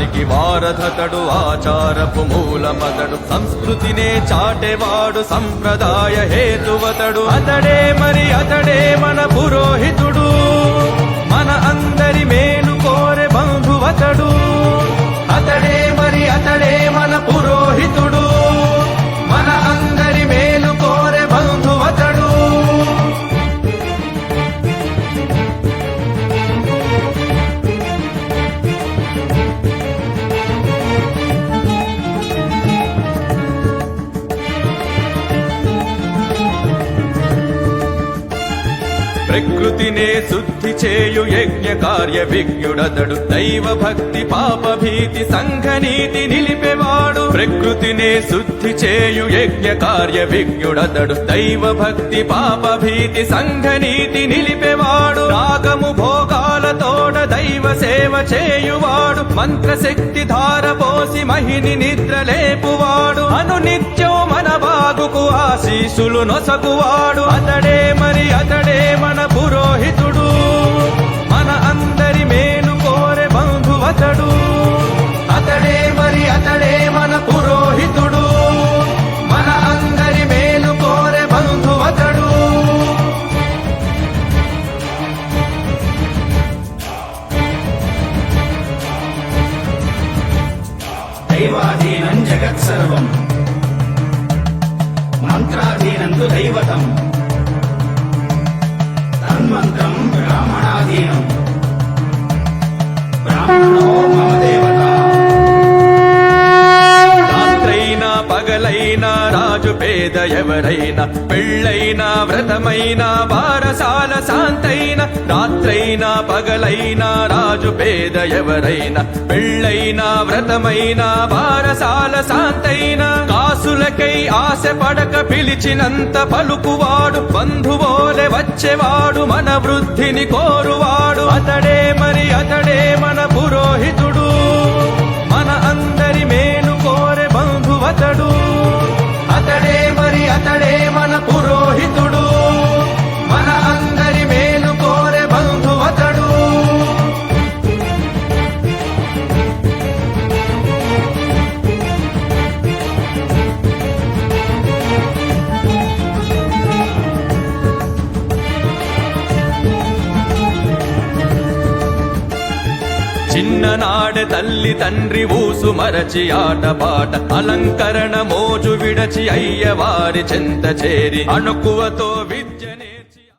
సంస్కారానికి వారధతడు ఆచారపు మూలమతడు సంస్కృతినే చాటెవాడు సంప్రదాయ హేతువతడు అతడే మరి అతడే మన పురోహితుడు మన అందరి మేలు కోరె బంధువతడు అతడే మరి అతడే మన పురోహితుడు మన అందరి మేలు కోరె బంధువతడు ప్రకృతినే శుద్ధి చేయు యజ్ఞ కార్య విజ్ఞుడతడు దైవ భక్తి పాప భీతి సంఘనీతి నిలిపేవాడు ప్రకృతినే శుద్ధి చేయు యజ్ఞ కార్య విజ్ఞుడతడు దైవ భక్తి పాప భీతి సంఘనీతి నిలిపేవాడు రాగము భోగాలతోడ దైవ సేవ చేయువాడు మంత్రశక్తి ధార పోసి మహిని నిద్ర లేపువాడు అనునిత్యం మన బాగుకు ఆశీసులు నొసగువాడు అతడే మరి అతడే మన పురోహితుడు మన అందరి మేలు కోరె బంధువతడు అతడే మరి అతడే మన పురోహితుడు మన అందరి మేలు కోరె బంధువతడు దైవాధీనం జగత్సర్వం మంత్రాధీనం తు దైవతం తన్మంత్రం బ్రాహ్మణాధీనం బ్రాహ్మణో మమ దేవత రాత్రైనా పగలైనా రాజు పేద ఎవరైనా పెళ్ళైనా వ్రతమైనా బారసాల శాంతైనా రాత్రైనా పగలైనా రాజు పేద ఎవరైనా పెళ్ళైనా వ్రతమైనా బారసాల శాంతైనా కాసులకై ఆశ పడక పిలిచినంత పలుకువాడు బంధువోలె వచ్చేవాడు మన వృద్ధిని కోరువాడు అతడే మరి అతడే మన పురోహితుడు మన అందరి మేలు కోరె బంధువతడు అతడే మరి అతడే మన పురోహితుడు మన అందరి మేలు కోరె బంధువతడు చిన్ననాడె తల్లి తండ్రి ఊసు మరచి ఆటపాట అలంకరణ మోజు విడచి అయ్యవారి చెంత చేరి అణుకువతో